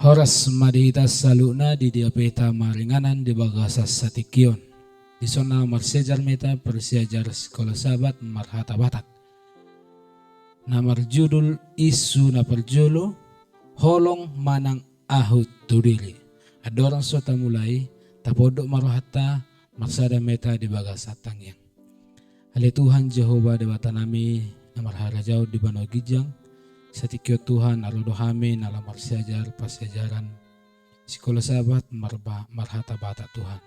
Horas madihita saluna di dia peta maringanan di bagasa satikyon. Di sona marsejar meta persiajar sekolah sahabat marhata batak. Namar judul isu na perjulu holong manang ahut tudili. Adorang sota mulai tapodok marohata marsada meta di bagasa tangyang. Hale Tuhan Jehovah dewata nami namar harajau di bano gijang. Satikyo Tuhan arodo hami nalam marsiajar pasiajaran sekolah sahabat marhata bata Tuhan.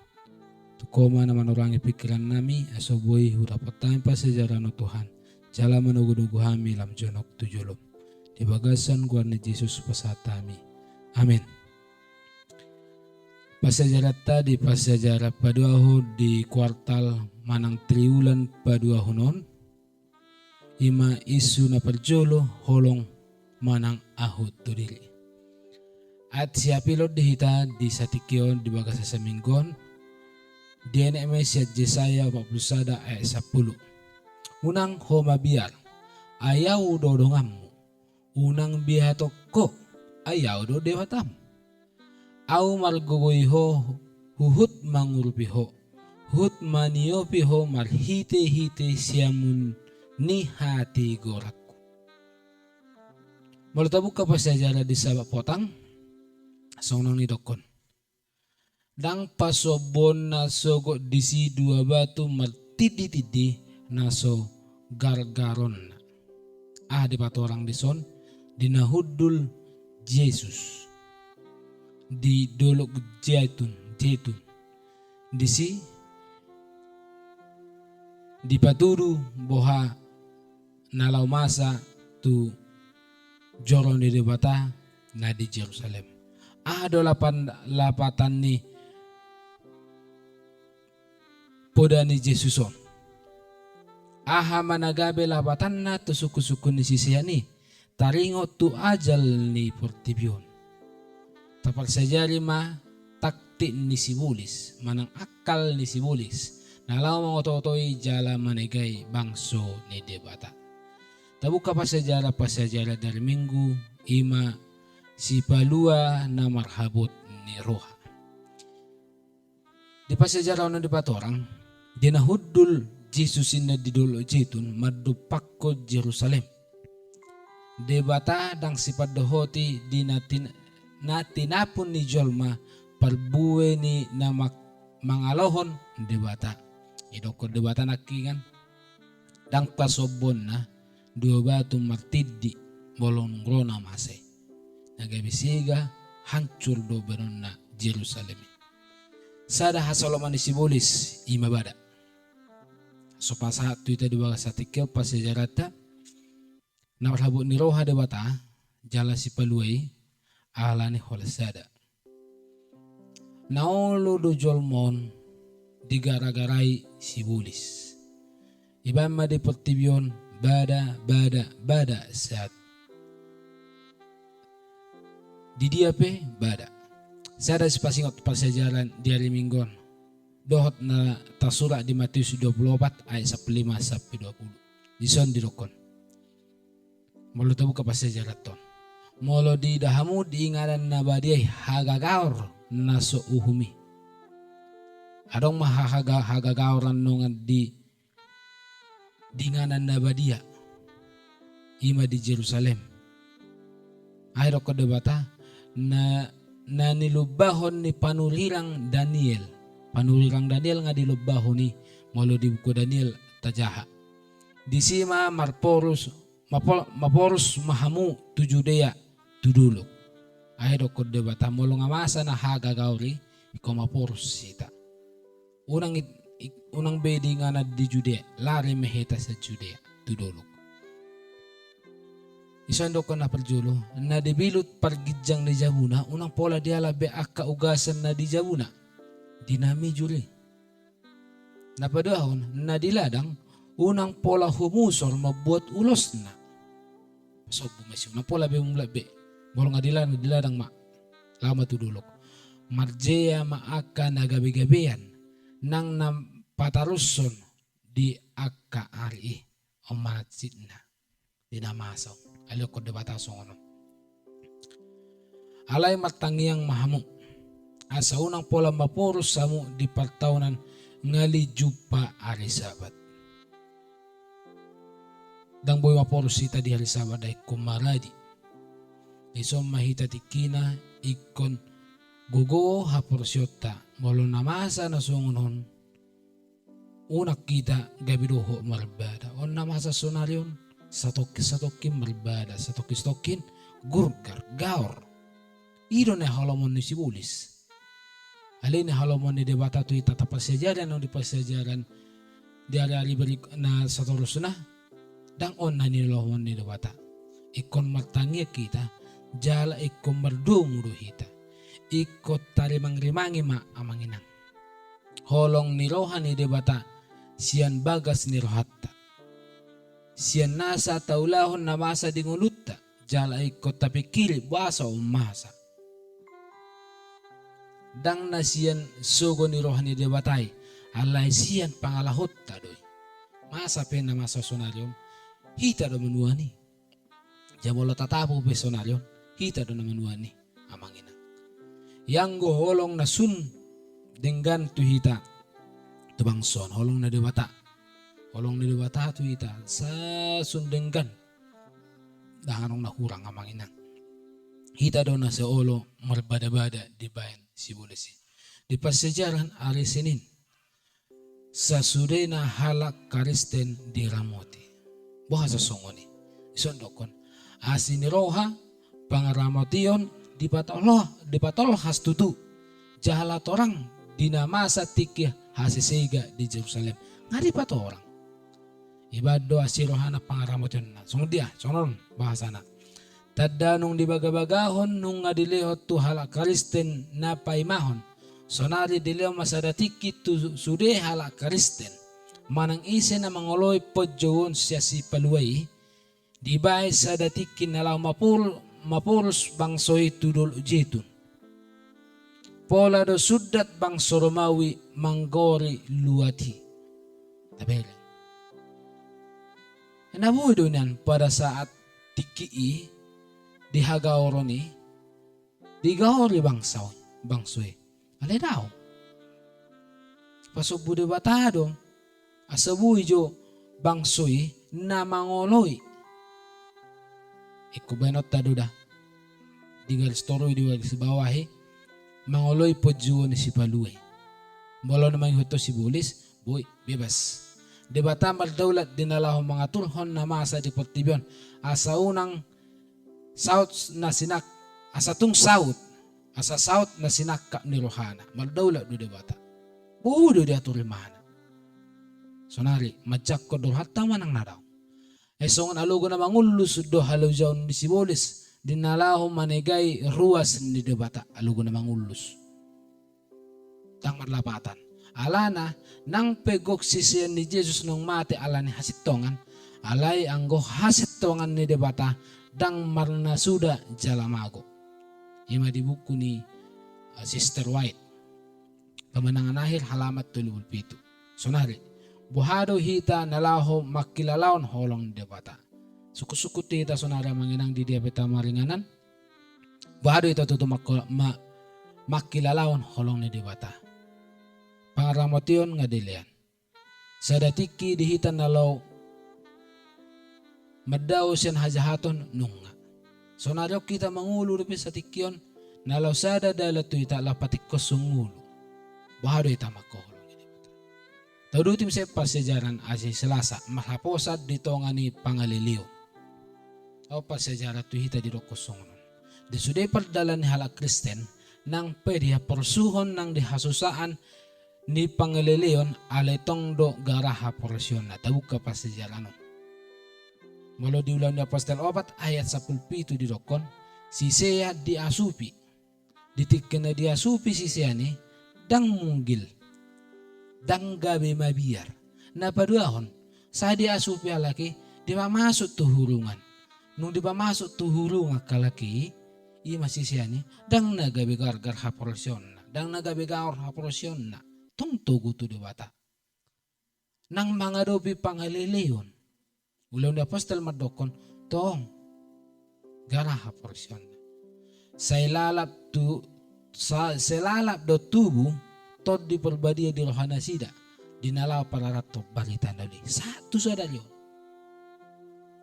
Tukoma naman orangi pikiran nami asoboi hurapat tayo pasiajaran o Tuhan. Jala manugudugu hami lam jonok tujulom. Di bagasan guar ni Jesus pasatami. Amin. Pasiajaran tadi pasiajaran paduaho di kuartal manang triulan paduaho non. Ima isu na perjolo holong manang ahut tudili. At siya pilot dihita di satikyon di bagasa sa minggon. DNMS at Jesaya 40 ayat 10. Unang homabiar, ayaw dodongamu. Unang bihatok ko, ayaw do dewatam. Aw margugoyho, huhut mangurupiho. Hut maniopiho marhite-hite siyamun ni hati gorakku. Mula tabuka pa siya jala di sabak potang, songnong ni dokon. Dang pasobon na sogo disi dua batu martidi-tidi naso gargaron. Di patorang di son, dinahudul Jesus. Di dolok jaitun. Disi di paturu boha nalau masa tu joron di debata na di Jerusalem. Ado lapatan ni poda ni Jesuson. Aha managabe lapatan na tu suku-suku ni sisiyani. Taringo tu ajal ni portibion. Tapal sajari ma takti ni sibulis. Manang akal ni sibulis. Nalau mga totoy jala manegay bangso ni debata. Tabuka pa sejarah dari minggu ima si palua na marhabot ni roha. Di pasejarah na di patorang, dinahudul Jesus na didolo jitun madupakko Jerusalem. Debata dang si padohoti di natinapon ni Jolma parbuwe ni na mangalohon debata. Idoko debata nakingan dang pasobon na dua batu martidi bolong rona mase. Nagabisiga hancur do berona Jerusalem. Sada hasoloman sibolis imabada. So pasatu ita dua satikyo pasijarata na habut ni roha debata jala si paluai alani holasada. Naolo do jolmon digara-garai sibulis. Ibama di pertibion bada saat di dia pe bada. Sada sipasingot pasajaran di hari minggon. Dohot na tasura di Matius 24 ayat 15 sampai 20. Dison dirokon. Molo tabu ka pasajaran ton. Molo di dahamu diingaran na badiay hagagaur naso uhumi. Adong mahagagauran nungan di nganan na badia ima di Jerusalem. Ayro ko debata na nilubahon ni panulirang Daniel. Panulirang Daniel nga dilubahon ni molo di buku Daniel tajaha. Di sima maporus mahamu tu Judea tudulok. Ayro ko debata molo nga masa na hagagauri iko maporus sita. Unang bedi nga na di Judea, lari meheta sa Judea, tudolok. Isando ko na perjulo, na debilut pargidyang ni Jabuna, unang pola diala be akka ugasan na di Jabuna, dinami juli. Napadahon, na diladang, unang pola humusor mabuat ulos na. So bumasyo, na pola be mulabe, bolong diladang ma, lama tudolok. Marjea maaka na gabi-gabian, nang pataruson di akka ari o masjid na dinamasaw aloko debata songono alay matangiyang mahamu. Asa unang pola mapuros samu di partaunan ngali jupa hari Sabat. Dang boy mapuros sita di hari Sabat ay kumaradi. Isom mahita tikina ikon gugo haporsyota molo namasa na sungunon unak kita gabidoho marbada on namasa sonaryon satokin marbada satokin gurgar gaor iro na halomon ni sibulis alin na halomon ni debata tu ita tapasyajaran no di pasyajaran di ari-ari balik na satorus na dang on na nilohon ni debata ikon martangya kita jala ikon mardumudo hita ikot tarimang-rimangi ma amanginang. Holong ni rohan ni debata siyan bagas ni rohatta. Siyan nasa taulahon na masa dingulutta jala ikot tapikili basa umasa. Dang na siyan sugo ni rohan ni debatay alay siyan pangalahotta doy. Masa pen na masa sonaryon hita do manuani. Jamolo tatapo pe sonaryon hita do na manuani amanginang. Yang holong na sun dengan tuhita tubangson holong na debata tuhita sa sun dengan dahanong nahurang amang inang hita daw na sa olo marbada-bada di bayan sibulisi di pasyajaran ari Senin sa suday na halak karisten di Ramoti buha sa songoni isondokon asiniroha pangaramotion di patol has tutu jahalat orang dinamasa tikih hasisega di Jerusalem ngari pato orang ibado asirohana pangaramotion na sungod dia sonon bahasana tadda nung dibaga-bagahon nung ngadilehot tu halak Kristen na paimahon sonari dileo masadatiki tu sude halak Kristen manang ise na mangoloy podjoon siya si paluay dibay sa datikin nalaw mapuros bangsoy tudol ujetun. Pola do sudat bang soromawi manggori luati. Tabela. Nabuhay do niyan pada saat tikii dihagaoroni digahori bangsoy. Alay daw. Pasubo de batado asabuhi jo bangsoy na mangoloy. Ikubenot tado da di garis toroy di garis bawahi mangoloy podjuo ni si paluay molo naman huto si bulis boy bebas debata maldaulat dinalaho mga turhon na masa di portibyon asa unang saut na sinak asa tung saut na sinakka ni rohana maldaulat do debata budo di aturimana sonari majak ko do hatta manang nadaw esong alugo na mangulus do halaw di sibolis dinalaho manegay ruas ni debata alugo na mangulus tang marlapatan alana nang pegok sisiyan ni Jesus nung mate ala ni hasitongan alay anggo hasitongan ni debata dang marnasuda jalamago ima di buku ni Sister White pemenangan akhir halamat 77 sonari buhado hita nalaho makilalaon holong debata. Suku-suku tita sonara manginang di diabeta maringanan. Buhado ita tutu makilalaon holong ni debata. Pangaramotion nga dilian. Sa datiki dihita nalaw madaw siyan hajahaton nunga. Sonaryo kita mangulo rupi sa tikyon nalaw sada dalatu ita lapatik ko sunggulo. Buhado ita makohol. Tadutim sa pasyajaran asi Selasa mahaposad dito nga ni pangaliliw. O pasyajaran tuhita di rokosong. Di suday pagdalan ni halak Kristen nang pwede porsuhon ng dihasusaan ni pangaliliyon alay tong do garaha porasyon na tawag ka pasyajaran. Molo di ulan ni Apostol 4 ayat 17 di rokon si Seya di asupi. Ditik na di asupi si Seya ni dang munggil. Dang gabi mabiyar na paduahon sa di asupi alaki di ba masuk tuhulungan nung di ba masuk tuhulungan kalaki i masisiyani dang nagabi gargar haporasyon na dang nagabi gargar haporasyon na tong tugo to di bata nang mga dobi pangaliliyon ulang na Apostol madokon tong gara haporasyon na Selalap do tubuh tot di perbadia di rohana sida dinalaw pararato barita nauli satu sadalyo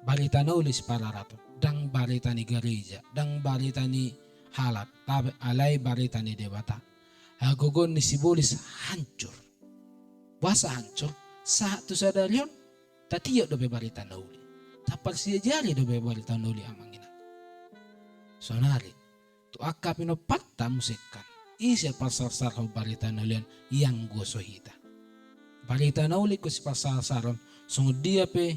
barita nauli pararato dang barita ni gereja dang barita ni halat tabe alai barita ni debata agogon ni sibolis hancur basa hancur satu sadalyo tatiyo do be barita nauli tapal siya jari do be barita nauli amangina sonari tu akapino patta musikkan isa pasar-sarho barita naulian yang gosohita barita nauli ko si pasar-saron sungod dia pe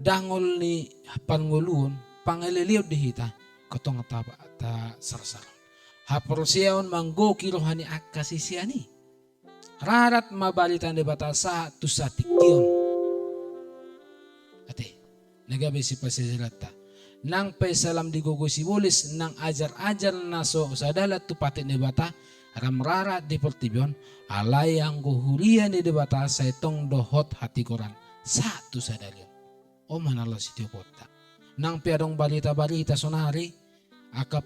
dangol ni panguluon pangaliliw dihita katong tapa ta sarsaron haporsiyaon manggo kirohani akasisiani rarat mabalita ni batasa tu sa tikyon ate nagabi si pasirata nang pesalam di gogo sibulis nang ajar-ajar naso sadalat tu pati ni bata ramrara di pertibion alay ang guhuria ni di bata sa itong dohot hati koran satu sadalyon o manalo si tiopota nang piadong balita-balita sonari aka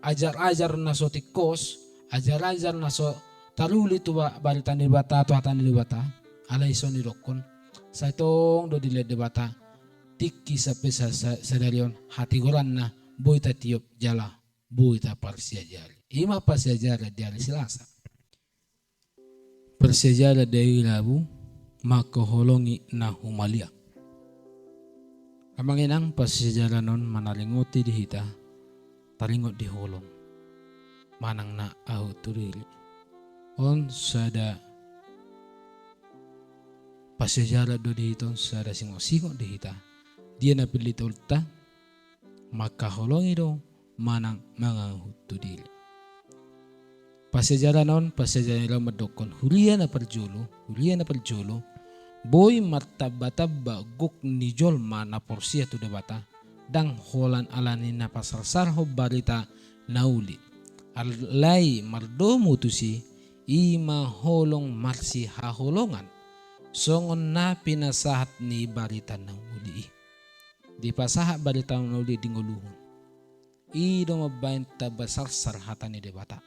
ajar-ajar naso tikos ajar-ajar naso taruli tu balita ni bata tu hatan ni bata alay so ni dokon sa itong do diled di bata tiki sa pesa sadarion hati goran na boy ta tiop jala boy ta parsia jali ima parsia jala jali silasa parsia jala dari labu maka holongi na humalia amanginang parsia jala non manalinguti di hita taringot di holong manang na au turili on sada parsia jala do di hiton sada singo-singo di hita dia na pilita ulta maka holongi do manang mga hutu dili pasajara non pasajara madokon huria na perjolo boy martaba-taba guk nijol mana porsia tu debata dang holan alani na pasarsar ho barita nauli alay mardomo tu si ima holong marsi haholongan songon na pinasahat ni barita nauli di pasaha barita nauli dingoluhon ido mabayin tabasar sarhatan ni debata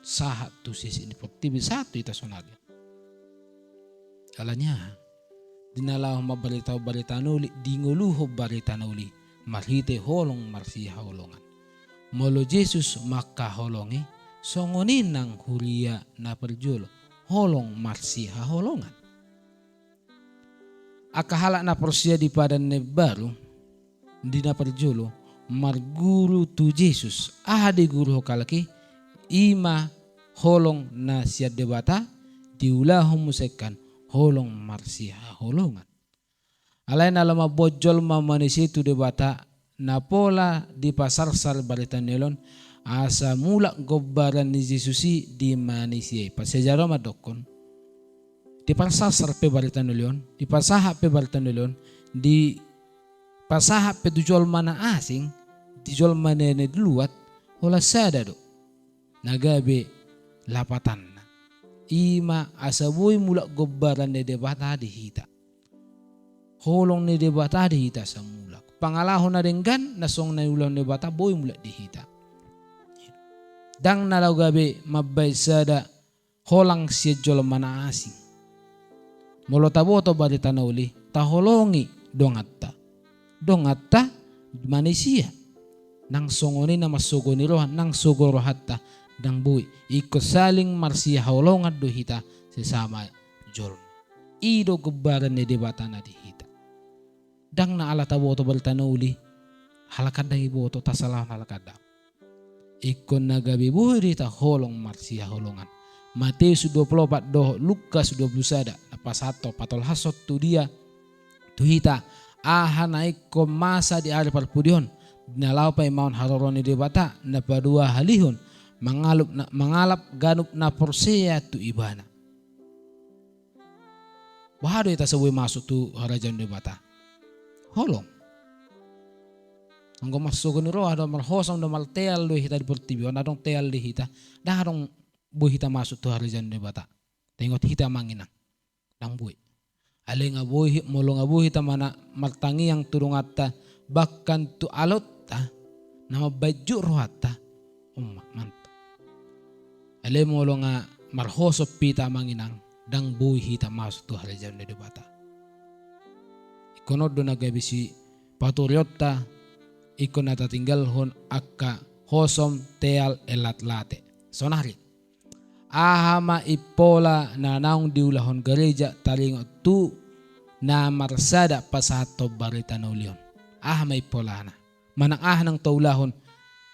sahat tu sisi ini pertibi satu ita sonali alanya dinalaw mabalita nauli dingoluho barita nauli marhite holong marsiha holongan molo Jesus maka holongi songonin nang huria na perjulo holong marsiha holongan akahala na porsia di padan ne baru di na perjulo marguru tu Jesus ahadi guru kalaki ima holong na siya debata diulah humusekan holong marsiha holongan alay na lama bojol mamanisi tu debata na pola di pasar sar barita nelon asa mula gobaran ni Jesusi di manisi pasajaro madokon di pasahap pe barita nulyon, di pasahap pe barita nulyon, di pasahap pe dujol mana asing, dijol mana ne luat, hola sada do, nagabe lapatan na, ima asaboy mulak gobaran ne debata di hita, holong ne debata di hita sa mulak, pangalahon na denggan nasong na ulang debata boy mulak di hita, dang nalaw gabe mabay sada holang siya jol mana asing. Molo taboto barita nauli taholongi dongatta manusia nang songoni na masugoni rohan nang sugoro hatta dang bui ikut saling marsia holongan do hita sesama jol ido gebaran ne debata na di hita dang na ala taboto barita nauli halakada iboto tasalah halakada ikon nagabi buhi ta holong marsia holongan Matius 24 doh Lukas 21 pas satu patol hasot tu dia tu hita naik ko masa di ari parpudion nalau pa imaon haroroni di bata na padua halihon mangalap ganup na porsia tu ibana bahado ita sebuah masuk tu harajan di bata holong anggo masuk ni roh ada marhosong do malteal do hita di portibion adong teal di hita darong bu hita masuk tu harajan di bata tengok hita manginang dang bui ale nga buhi molo nga buhi ta mana martangi yang turung atta bakkan tu alot ta nama baju rohata mantap. Ale molo nga marhoso pita manginang dang buhi hita masuk tu halajan de bata. Ikono do nagabisi paturyotta ikon natatinggal hon akka hosom teal elat late. Sonari. Ahama ipola na naong diulahon gereja talingo tu na marsada pasato barita na ulion. Ahama ipola na. Manang ng taulahon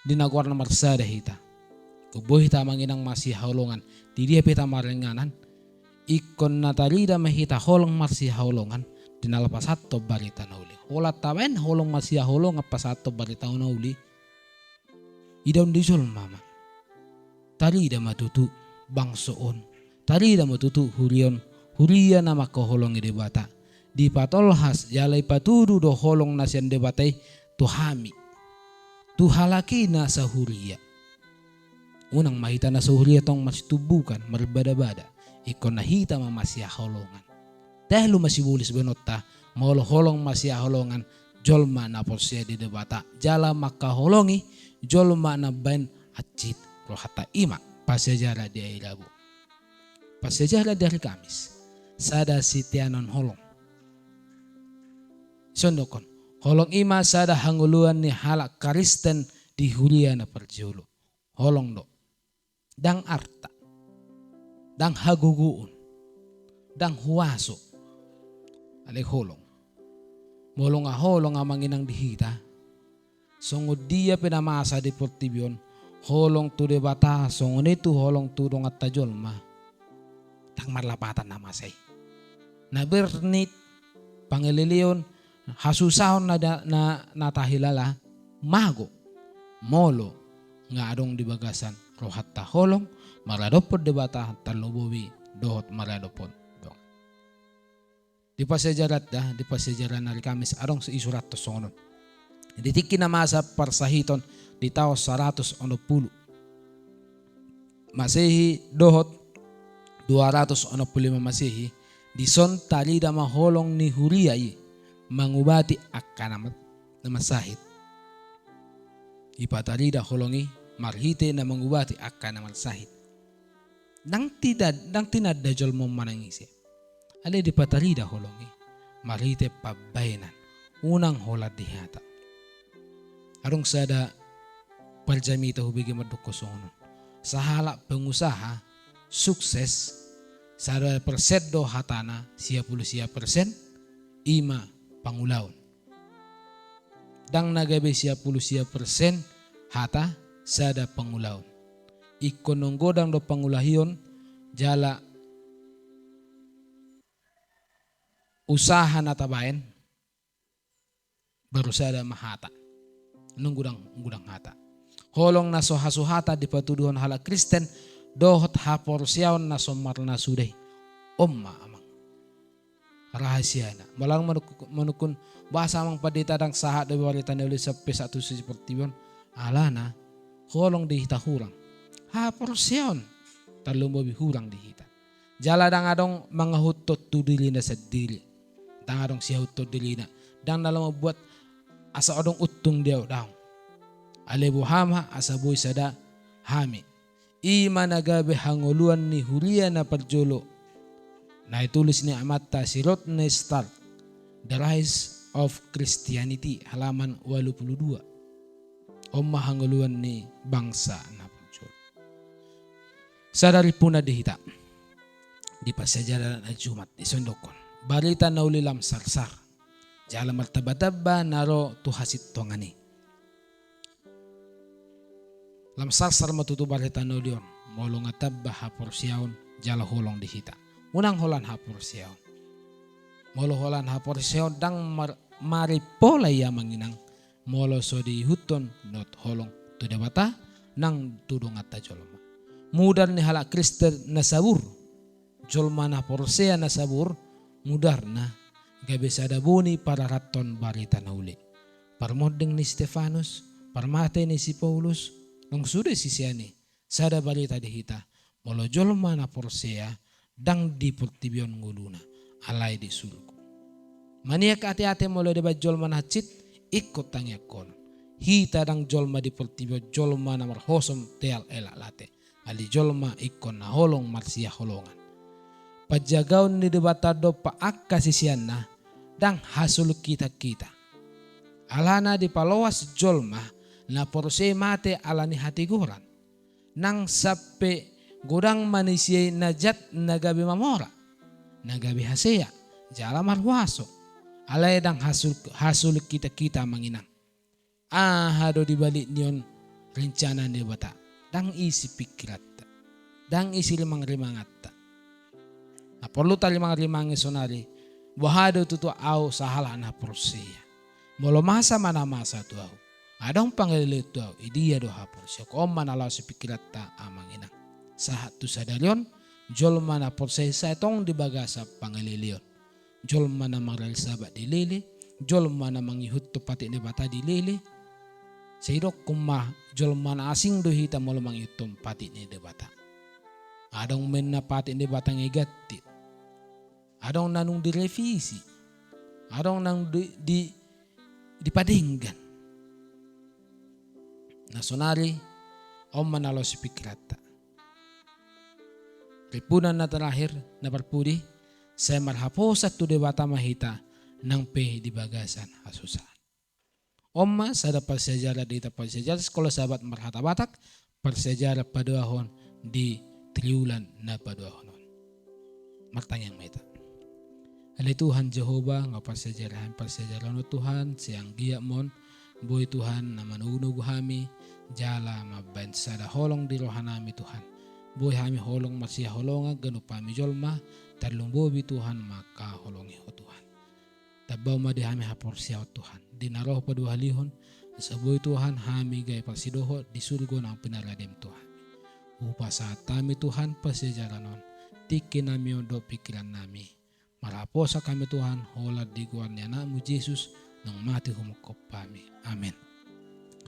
dinagwar na marsada hita. Kubuhi ta manginang masihawlongan. Di dia pita maringanan. Ikon natalida mahita holong masihawlongan. Dinalapasato barita na uli. Hola tawen holong masihawlongan pasato barita na uli. Idaw disol mama. Talida matutu bangsoon. Talida matutu hurion. Huria na makaholong ide bata. Di patolhas yalay patudu do holong nasyan de batay tuhami. Tuhalaki na sa huria. Unang mahita na sa huria tong masitubukan marbada-bada. Ikon nahita mamasya holongan. Dahil masibulis benota maulo holong masya holongan jolma na posya di debata. Jala makaholongi jolma na ben acit rohata ima pasejara di Rabu. Pasejara dari Kamis. Sada sitianon holong. Sondokon. Holong ima sada hanguluan ni halak Kristen di huria na perjolo. Holong do. Dang arta. Dang haguguun. Dang huwaso. Alay holong. Molong nga holong nga manginang dihita. Sungod dia pinamasa di portibyon. Holong tu de bata. Sungod itu holong tu dong at tajolma. Dang marlapatan na masay. Nabernit. Pangililiyon. Hasusahon na natahilala. Mago. Molo. Nga adong dibagasan. Rohat holong. Maradopod de bata. Talubowi. Dohot maradopod. Di pasejarat di pasejaran na Kamis arong sa isurat to songon. Ditiki na masa parsahiton di tao 160. Masehi dohot 265 Masehi di son talida maholong ni huriyai mangubati akan na masahit. Ipatalida holongi marhite na mangubati akan na masahit. Nang tinad dajol mo manangisi. Ale di patalida holongi marite pabainan unang holat dihata arong sada paljamita hubigi madukosongon sa hala pengusaha sukses sada perseddo hatana 10% ima pangulaon dang nagabe 10% hata sada pangulaon ikononggodang do pangulahion jala usaha na tabayan baru sada mahata nung gudang hata holong na sohasuhata di patuduhan hala Kristen dohot haporsyaon na somar na suday omma amang rahasia na malang manukun bahasa amang padita dang sahat de walita ni ulit sa P1 seperti yon alana holong dihita hurang haporsyaon talumbabi hurang dihita jala dang adong mga hutot tudili na sa dili dang adong siya hutot dili na dang nalang buat asa adong utung diaw daw alebo hama asa boy sada hami ima nagabe hanguluan ni huria na perjolo na itulis ni Amata Sirot na Start The Rise of Christianity halaman 82 o mahanguluan ni bangsa na perjolo sadari puna dihita di pasajaran na Jumat isondokon balita na ulilam sarsar jala martaba-taba naro tuhasit tongani lam sarsar matutu balita na ulion molong atabba haporsyaon jala holong dihita unang holan haporsyaon molo holan haporsyaon dang maripola ya manginang molo so di huton not holong tu debata nang tudong atta jolma mudar ni hala Kristen na sabur jolma na porsea na sabur mudar na gabi sada buni para raton barita na uli. Parmodeng ni Stefanus, parmate ni si Paulus, nung sude si Siani, sada barita dihita, molo jolma na porsea, dang di portibyon nguluna, alay di sulko. Maniak ati-ati molo diba jolma na hacit, ikot tangyakon. hita dang jolma di pertibo jolma na marhosom teal elak late. Ali jolma ikon na holong marsia holongan. Pajagaon ni debata do pa akka sisianna dang hasul kita. Alana di palawas jolma na porse mate alani hati guran. Nang sape gudang manusia najat nagabi mamora. Nagabi haseya. Jala marwaso. Alay dang hasul kita manginang. Hado di balik niyon rencana ni bata. Dang isi pikirat. Dang isi limang-limangat. Perlu tali limang sonari. Bahado tutu au sahala na porseya. Molo masa mana masa tu au. Adong panggil tu au. Idia do hapor. Siya ko manalaw si pikirat ta amang inang. Sahat tu sadalion. Jol mana porseya sa itong di bagasa pangalilion. Jol mana mangrel sabat di lili. Jol mana mangihut tu pati ni bata di lili. Seidok kumah jol mana asing do hita molo mangihutum pati ni de bata. Adong men na pati ni bata ngigatit. Adong nanung direvisi. Adong nang dipadinggan. Nasonari manalo si pikrata. Ripunan na terakhir na parpudi saya marhaposat tu debata mahita nang pe di bagasan hasusan. Sa dapat sejarah di tapat sejarah sekolah sahabat marhata batak persejarah paduahon di triulan na paduahon. Martanyang meta. Ali Tuhan Jehovah ngapa persejarah no Tuhan siang giyak mon boy Tuhan na manunog hami jala mabansa da holong di rohanami Tuhan. Boy hami holong masih holonga ganupami jolma talung bobi Tuhan maka holongi ho Tuhan. Tabaw ma di hami hapor siya Tuhan. Dinaroh paduhalihon sa boy Tuhan hami gay pasidoho di surgo ng pinaradem Tuhan. Upa sa tami Tuhan persejarah non tikin nami do pikiran nami. Marapo sa kami Tuhan, hola di guarnya namu Yesus nang mati humukop kami. Amin.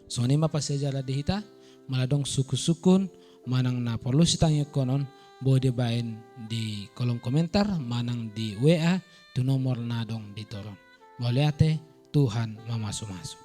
So ni mapasejara di hita, maladong suku-sukun, manang na perlu sitanya konon, boleh bain di kolom komentar, manang di WA, tu nomor nadong ditoron. Boleh ate, Tuhan mamasu-masu.